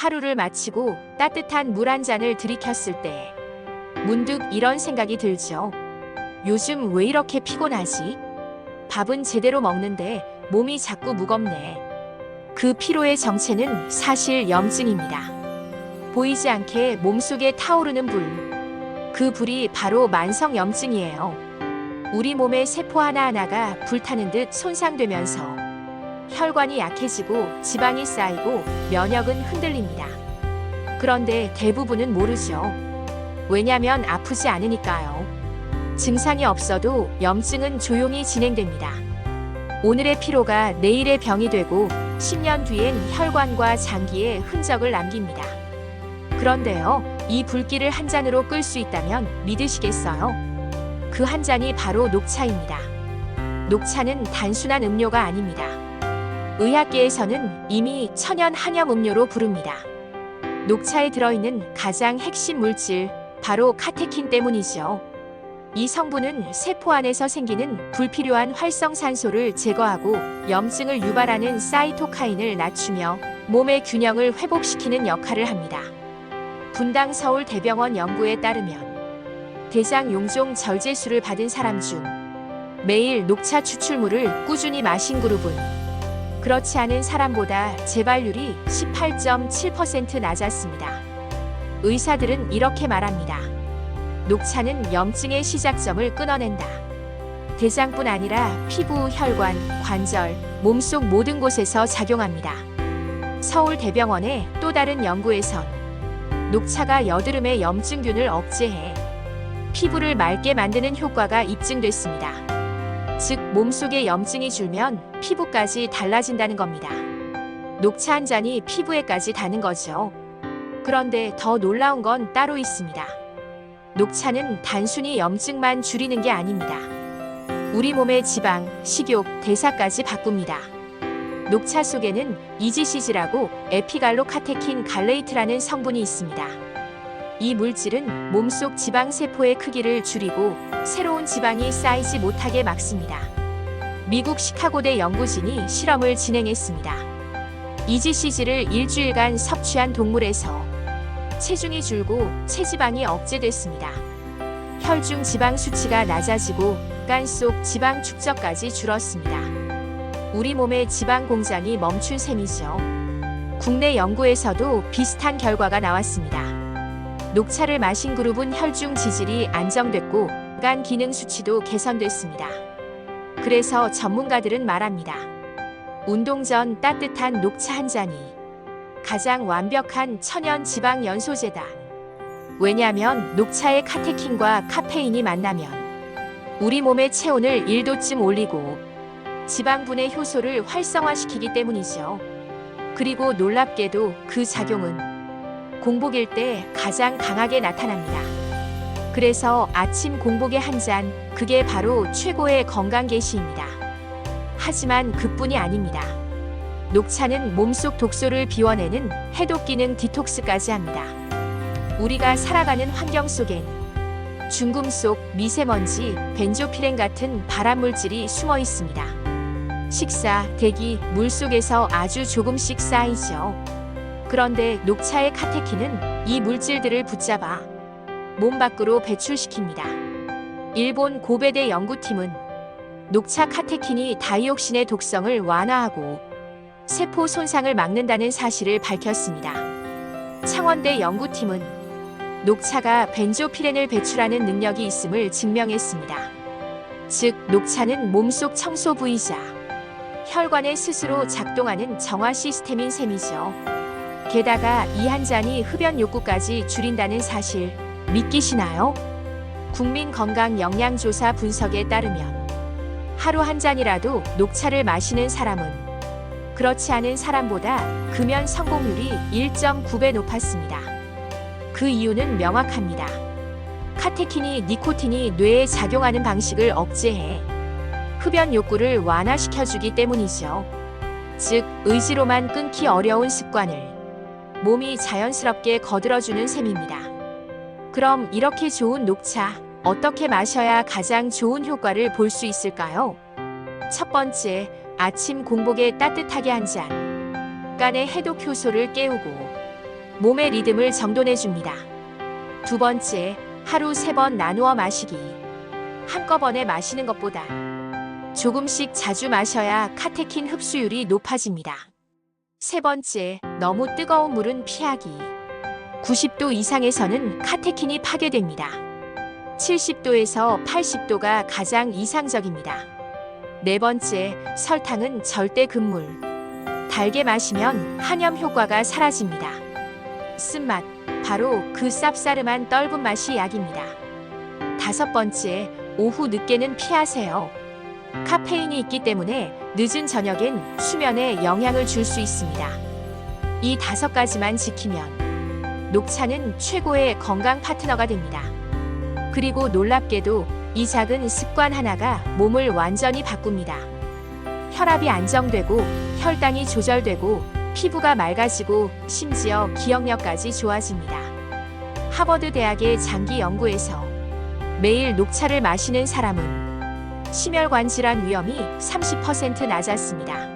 하루를 마치고 따뜻한 물 한 잔을 들이켰을 때 문득 이런 생각이 들죠. 요즘 왜 이렇게 피곤하지? 밥은 제대로 먹는데 몸이 자꾸 무겁네. 그 피로의 정체는 사실 염증입니다. 보이지 않게 몸속에 타오르는 불. 그 불이 바로 만성염증이에요. 우리 몸의 세포 하나하나가 불타는 듯 손상되면서 혈관이 약해지고 지방이 쌓이고 면역은 흔들립니다. 그런데 대부분은 모르죠. 왜냐면 아프지 않으니까요. 증상이 없어도 염증은 조용히 진행됩니다. 오늘의 피로가 내일의 병이 되고 10년 뒤엔 혈관과 장기에 흔적을 남깁니다. 그런데요, 이 불길을 한 잔으로 끌 수 있다면 믿으시겠어요? 그 한 잔이 바로 녹차입니다. 녹차는 단순한 음료가 아닙니다. 의학계에서는 이미 천연 한염 음료로 부릅니다. 녹차에 들어있는 가장 핵심 물질, 바로 카테킨 때문이죠. 이 성분은 세포 안에서 생기는 불필요한 활성산소를 제거하고 염증을 유발하는 사이토카인을 낮추며 몸의 균형을 회복시키는 역할을 합니다. 분당 서울대병원 연구에 따르면 대장 용종 절제술을 받은 사람 중 매일 녹차 추출물을 꾸준히 마신 그룹은 그렇지 않은 사람보다 재발률이 18.7% 낮았습니다. 의사들은 이렇게 말합니다. 녹차는 염증의 시작점을 끊어낸다. 대장뿐 아니라 피부, 혈관, 관절, 몸속 모든 곳에서 작용합니다. 서울대병원의 또 다른 연구에선 녹차가 여드름의 염증균을 억제해 피부를 맑게 만드는 효과가 입증됐습니다. 즉, 몸속에 염증이 줄면 피부까지 달라진다는 겁니다. 녹차 한 잔이 피부에까지 닿는 거죠. 그런데 더 놀라운 건 따로 있습니다. 녹차는 단순히 염증만 줄이는 게 아닙니다. 우리 몸의 지방, 식욕, 대사까지 바꿉니다. 녹차 속에는 이지시즈라고 에피갈로카테킨 갈레이트라는 성분이 있습니다. 이 물질은 몸속 지방세포의 크기를 줄이고 새로운 지방이 쌓이지 못하게 막습니다. 미국 시카고대 연구진이 실험을 진행했습니다. 이지시즈를 일주일간 섭취한 동물에서 체중이 줄고 체지방이 억제됐습니다. 혈중 지방 수치가 낮아지고 간 속 지방 축적까지 줄었습니다. 우리 몸의 지방 공장이 멈춘 셈이죠. 국내 연구에서도 비슷한 결과가 나왔습니다. 녹차를 마신 그룹은 혈중 지질이 안정됐고 간 기능 수치도 개선됐습니다. 그래서 전문가들은 말합니다. 운동 전 따뜻한 녹차 한 잔이 가장 완벽한 천연 지방 연소제다. 왜냐하면 녹차의 카테킨과 카페인이 만나면 우리 몸의 체온을 1도쯤 올리고 지방분해 효소를 활성화시키기 때문이죠. 그리고 놀랍게도 그 작용은 공복일 때 가장 강하게 나타납니다. 그래서 아침 공복에 한 잔, 그게 바로 최고의 건강 계시입니다. 하지만 그뿐이 아닙니다. 녹차는 몸속 독소를 비워내는 해독 기능 디톡스까지 합니다. 우리가 살아가는 환경 속엔 중금속, 미세먼지, 벤조피렌 같은 발암물질이 숨어 있습니다. 식사, 대기, 물 속에서 아주 조금씩 쌓이죠. 그런데 녹차의 카테킨은 이 물질들을 붙잡아 몸 밖으로 배출시킵니다. 일본 고베대 연구팀은 녹차 카테킨이 다이옥신의 독성을 완화하고 세포 손상을 막는다는 사실을 밝혔습니다. 창원대 연구팀은 녹차가 벤조피렌을 배출하는 능력이 있음을 증명했습니다. 즉, 녹차는 몸속 청소 부위자, 혈관에 스스로 작동하는 정화 시스템인 셈이죠. 게다가 이 한 잔이 흡연 욕구까지 줄인다는 사실 믿기시나요? 국민건강영양조사 분석에 따르면 하루 한 잔이라도 녹차를 마시는 사람은 그렇지 않은 사람보다 금연 성공률이 1.9배 높았습니다. 그 이유는 명확합니다. 카테킨이 니코틴이 뇌에 작용하는 방식을 억제해 흡연 욕구를 완화시켜주기 때문이죠. 즉, 의지로만 끊기 어려운 습관을 몸이 자연스럽게 거들어주는 셈입니다. 그럼 이렇게 좋은 녹차, 어떻게 마셔야 가장 좋은 효과를 볼 수 있을까요? 첫 번째, 아침 공복에 따뜻하게 한 잔. 간의 해독 효소를 깨우고 몸의 리듬을 정돈해줍니다. 두 번째, 하루 3번 나누어 마시기. 한꺼번에 마시는 것보다 조금씩 자주 마셔야 카테킨 흡수율이 높아집니다. 세 번째, 너무 뜨거운 물은 피하기. 90도 이상에서는 카테킨이 파괴됩니다. 70도에서 80도가 가장 이상적입니다. 네 번째, 설탕은 절대 금물. 달게 마시면 한염 효과가 사라집니다. 쓴맛, 바로 그 쌉싸름한 떫은 맛이 약입니다. 다섯 번째, 오후 늦게는 피하세요. 카페인이 있기 때문에 늦은 저녁엔 수면에 영향을 줄 수 있습니다. 이 5가지만 지키면 녹차는 최고의 건강 파트너가 됩니다. 그리고 놀랍게도 이 작은 습관 하나가 몸을 완전히 바꿉니다. 혈압이 안정되고 혈당이 조절되고 피부가 맑아지고 심지어 기억력까지 좋아집니다. 하버드 대학의 장기 연구에서 매일 녹차를 마시는 사람은 심혈관 질환 위험이 30% 낮았습니다.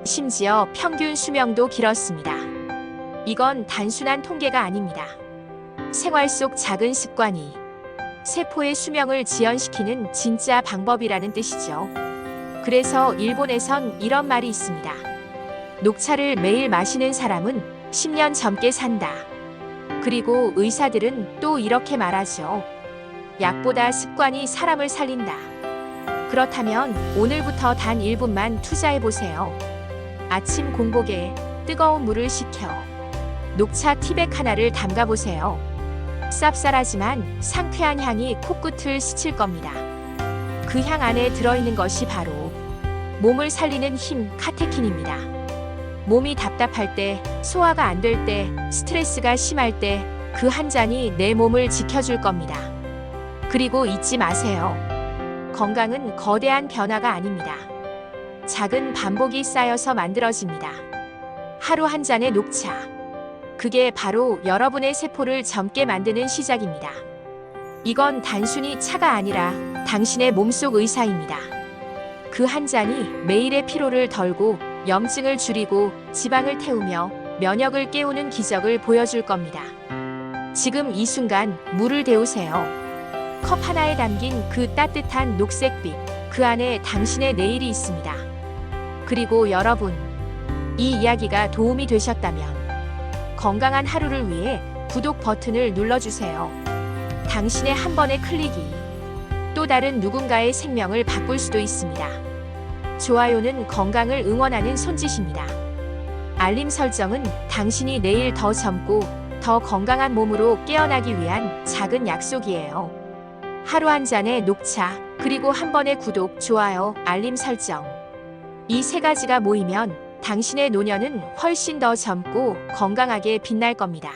심지어 평균 수명도 길었습니다. 이건 단순한 통계가 아닙니다. 생활 속 작은 습관이 세포의 수명을 지연시키는 진짜 방법이라는 뜻이죠. 그래서 일본에선 이런 말이 있습니다. 녹차를 매일 마시는 사람은 10년 젊게 산다. 그리고 의사들은 또 이렇게 말하죠. 약보다 습관이 사람을 살린다. 그렇다면 오늘부터 단 1분만 투자해보세요. 아침 공복에 뜨거운 물을 식혀 녹차 티백 하나를 담가보세요. 쌉쌀하지만 상쾌한 향이 코끝을 스칠 겁니다. 그 향 안에 들어있는 것이 바로 몸을 살리는 힘 카테킨입니다. 몸이 답답할 때, 소화가 안 될 때, 스트레스가 심할 때 그 한 잔이 내 몸을 지켜줄 겁니다. 그리고 잊지 마세요. 건강은 거대한 변화가 아닙니다. 작은 반복이 쌓여서 만들어집니다. 하루 한 잔의 녹차. 그게 바로 여러분의 세포를 젊게 만드는 시작입니다. 이건 단순히 차가 아니라 당신의 몸속 의사입니다. 그 한 잔이 매일의 피로를 덜고 염증을 줄이고 지방을 태우며 면역을 깨우는 기적을 보여줄 겁니다. 지금 이 순간 물을 데우세요. 컵 하나에 담긴 그 따뜻한 녹색빛, 그 안에 당신의 내일이 있습니다. 그리고 여러분, 이 이야기가 도움이 되셨다면 건강한 하루를 위해 구독 버튼을 눌러주세요. 당신의 한 번의 클릭이 또 다른 누군가의 생명을 바꿀 수도 있습니다. 좋아요는 건강을 응원하는 손짓입니다. 알림 설정은 당신이 내일 더 젊고 더 건강한 몸으로 깨어나기 위한 작은 약속이에요. 하루 한 잔의 녹차, 그리고 한 번의 구독, 좋아요, 알림 설정. 이 3가지가 모이면 당신의 노년은 훨씬 더 젊고 건강하게 빛날 겁니다.